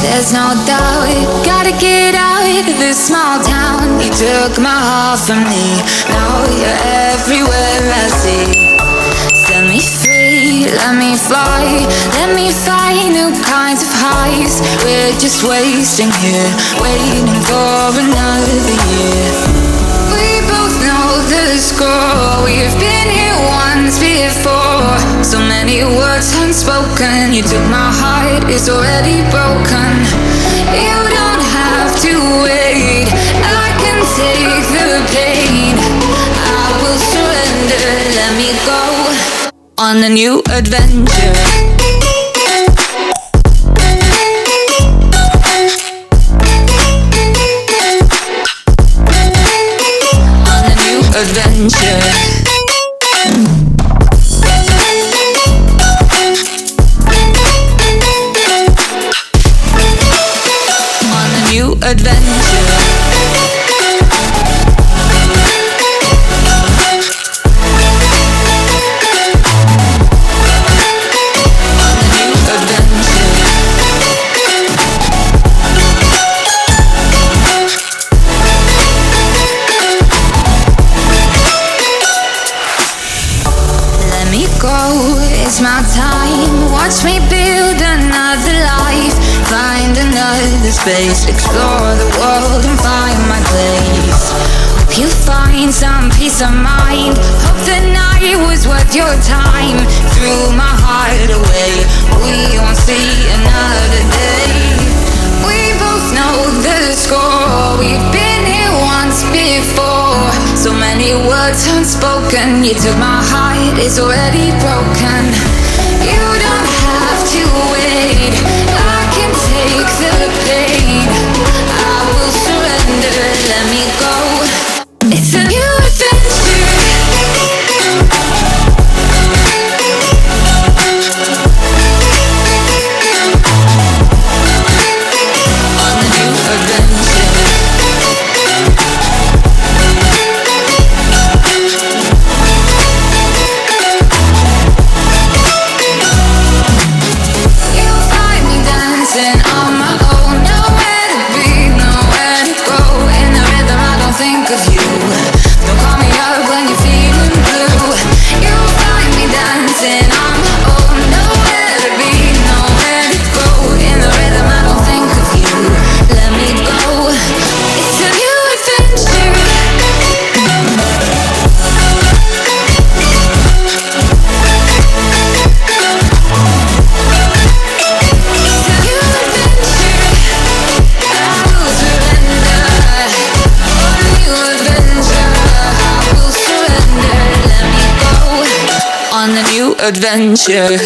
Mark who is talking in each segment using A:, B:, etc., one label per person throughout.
A: there's no doubt. Gotta get out of this small town. You took my heart from me, now you're everywhere I see. Set me free, let me fly, let me find new kinds of highs. We're just wasting here, waiting for another year. We both know the score, we've been here once before. So many words unspoken, you took my heart, it's already broken. You don't have to wait, I can take the pain. I will surrender, let me go on a new adventure. Adventure. On a new adventure. It's my time, watch me build another life. Find another space, explore the world and find my place. Hope you find some peace of mind. Hope the night was worth your time. Threw my heart away, we won't see another day. We both know the score, we've been here once before. So many words unspoken, you took my heart, it's already broken. You don't have to wait, I can take the pain. I will surrender, let me go. It's a new adventure. On a new adventure. On my own, nowhere to be, nowhere to go. In the rhythm, I don't think of you. Don't call me up when you're feeling blue. You'll find me dancing on my own, nowhere to be, nowhere to go. In the rhythm, I don't think of you. Let me go. It's a new adventure. On a new adventure.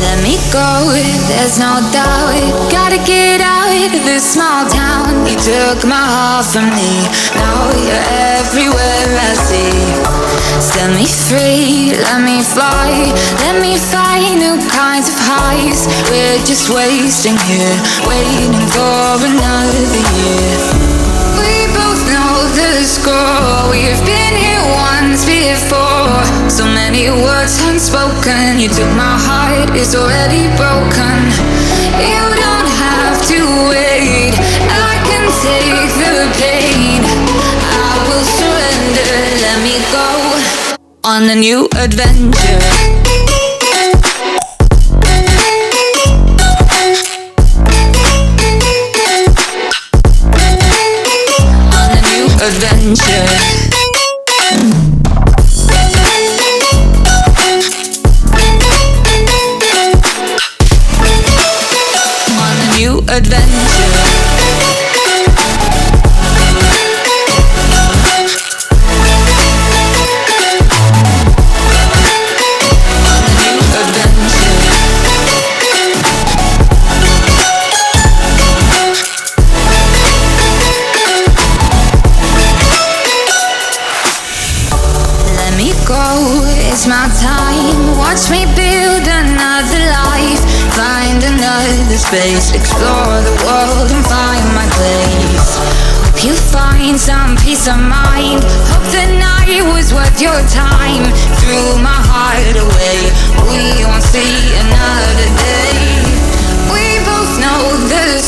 A: Let me go, there's no doubt. Gotta get out of this small town. You took my heart from me, now you're everywhere I see. Set me free, let me fly, let me find new kinds of highs. We're just wasting here, waiting for another year. We both know the score, we've been here once before. So many words unspoken, you took my heart, it's already broken. You don't have to wait, I can take the pain. I will surrender, let me go on a new adventure. Adventure. On a new adventure. It's my time, watch me build another life. Find another space, explore the world and find my place. Hope you find some peace of mind. Hope the night was worth your time. Threw my heart away, we won't see another day. We both know the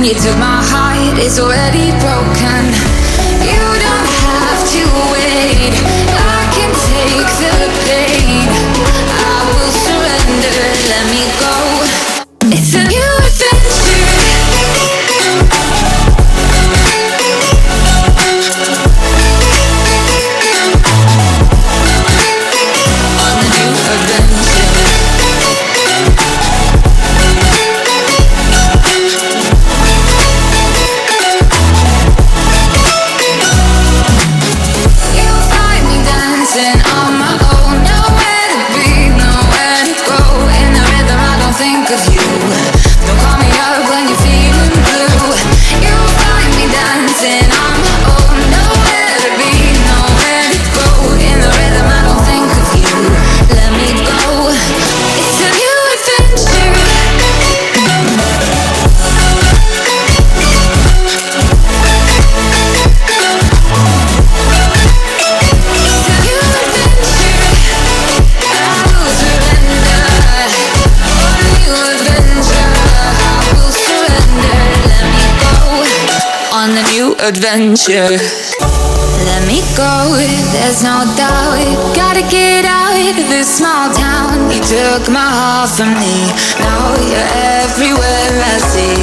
A: spoken. You took my heart, it's already broken. You don't have to wait. I can take the pain. I will surrender, let me go. It's a new adventure. On a new adventure. You'll find me dancing on my own. Nowhere to be, nowhere to go. In the rhythm I don't think of you. Don't call me up when you're feeling blue. You'll find me dancing on my own. Nowhere to be, nowhere to go. In the rhythm I don't think of you. Let me go. It's a new adventure. It's a new adventure. I will surrender. On a new adventure. I will surrender. Let me go. On a new adventure. Let me go, there's no doubt. Gotta get out of this small town. You took my heart from me. Now you're everywhere I see.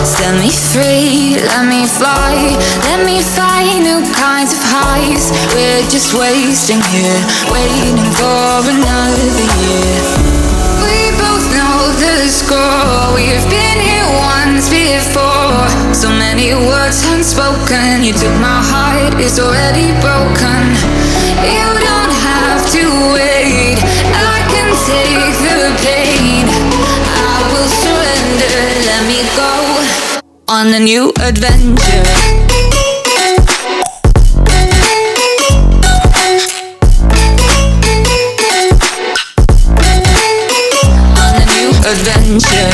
A: Set me free, let me fly. Let me find new kinds of highs. We're just wasting here, waiting for another year. We both know the score. We've been here once before. So many words unspoken. You took my heart, it's already broken. You don't have to wait. I can take the pain. I will surrender, let me go. On a new adventure. On a new adventure.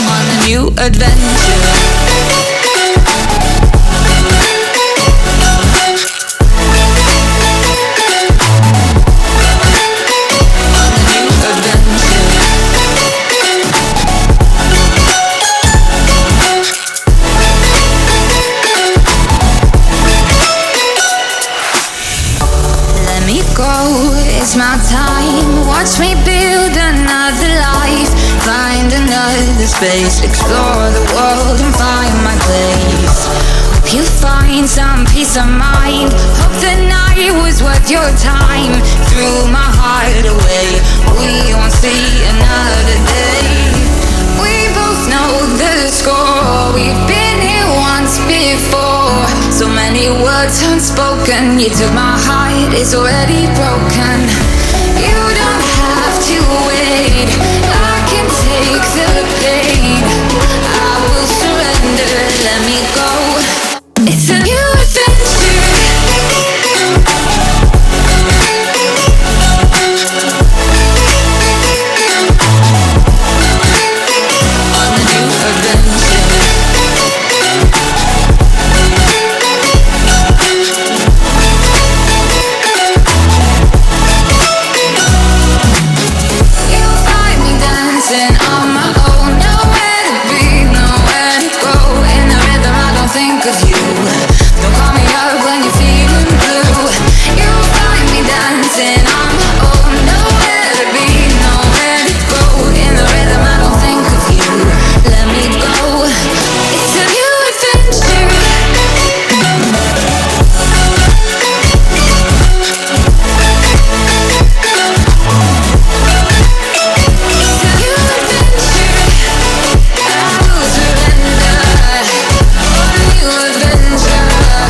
A: On a new adventure. On a new adventure. Let me go, it's my time. Watch me build another life. Find another space. Explore the world and find my place. Hope you find some peace of mind. Hope the night was worth your time. Threw my heart away. We won't see another day. We both know the score. We've been here once before. So many words unspoken. You took my heart, it's already broken. You don't have to wait. I can take the pain. I will surrender, let me go. It's a new adventure. On a new adventure. You'll find me dancing on my own. Nowhere to be, nowhere to go. In the rhythm I don't think of you. Don't call me up when you're feeling blue. You'll find me dancing on my own. Nowhere to be, nowhere to go. In the rhythm I don't think of you. Let me go. It's a new adventure. It's a new adventure. I will surrender. On a new adventure.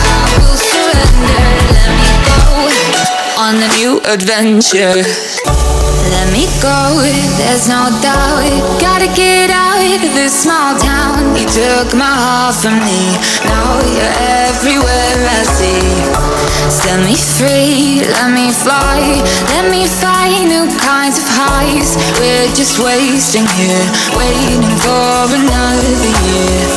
A: I will surrender. Let me go. On a new adventure. Let me go, there's no doubt. Gotta get out of this small town. You took my heart from me. Now you're everywhere I see. Set me free, let me fly. Let me find new kinds of highs. We're just wasting here, waiting for another year.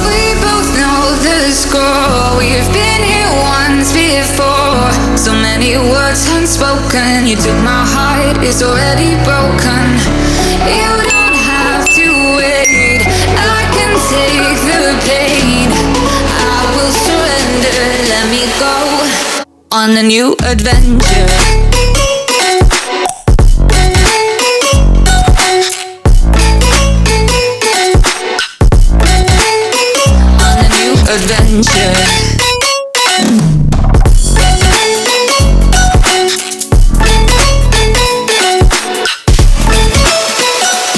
A: We both know the score. We've been here once before. So many words unspoken. You took my heart, it's already broken. You don't have to wait. I can take the pain. I will surrender. Let me go on a new adventure. Adventure.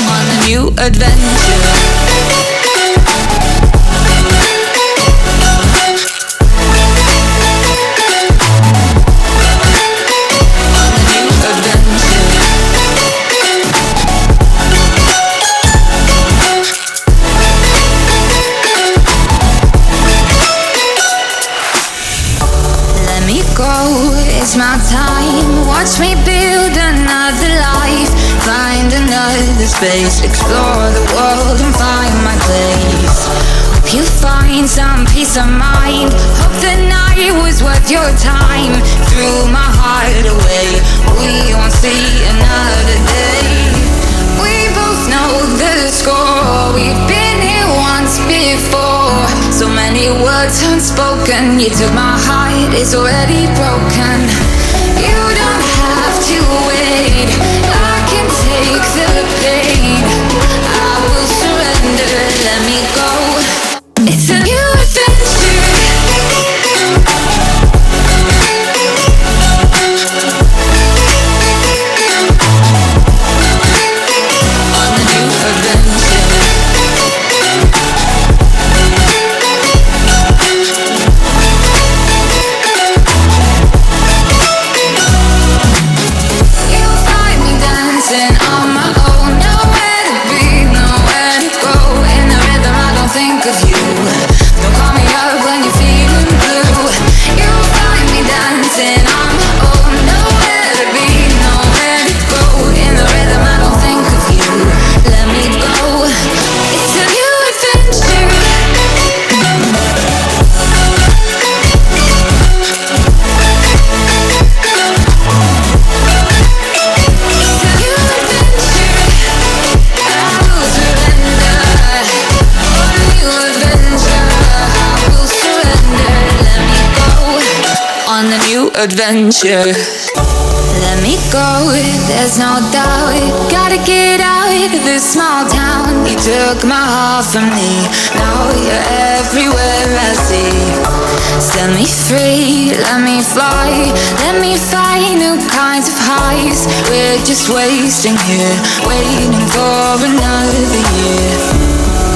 A: On a new adventure. It's my time, watch me build another life. Find another space, explore the world and find my place. Hope you find some peace of mind. Hope the night was worth your time. Threw my heart away, we won't see another day. We both know the score, we've been here once before. So many words unspoken. You took my heart, it's already broken. You don't have to wait. I can take the pain. I will surrender. Let me go. It's a new adventure. On a new adventure. Adventure. Let me go, there's no doubt. Gotta get out of this small town. You took my heart from me, now you're everywhere I see. Set me free, let me fly. Let me find new kinds of highs. We're just wasting here, waiting for another year.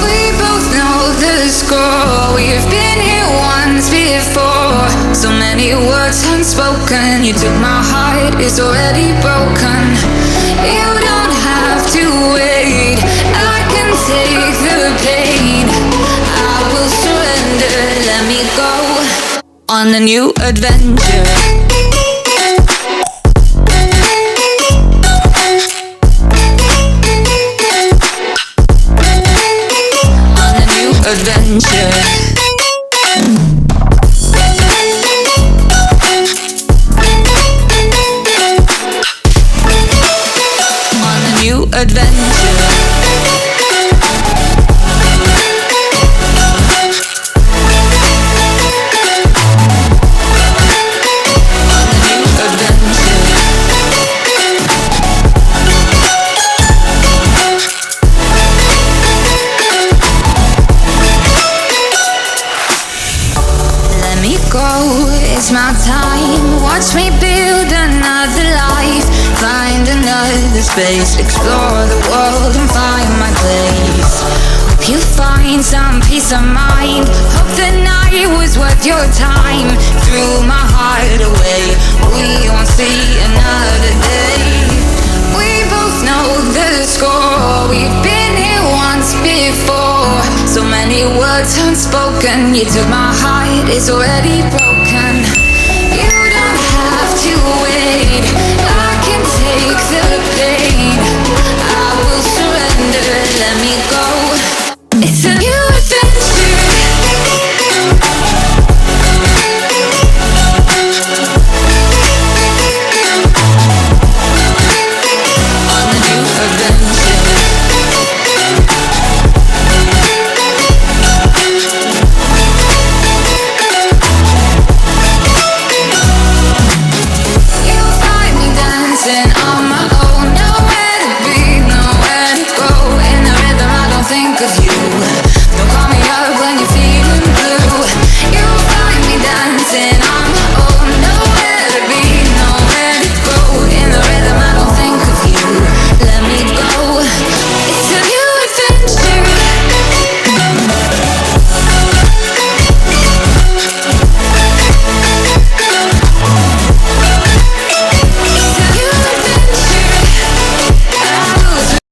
A: We both know the score. We've been here once before. So many words unspoken. You took my heart, it's already broken. You don't have to wait. I can take the pain. I will surrender. Let me go on a new adventure. Adventure. On a new adventure. It's my time, watch me build another life. Find another space, explore the world and find my place. Hope you find some peace of mind. Hope the night was worth your time. Threw my heart away, we won't see another day. We both know the score. We've been here once before. So many words unspoken. You took my heart, it's already broken.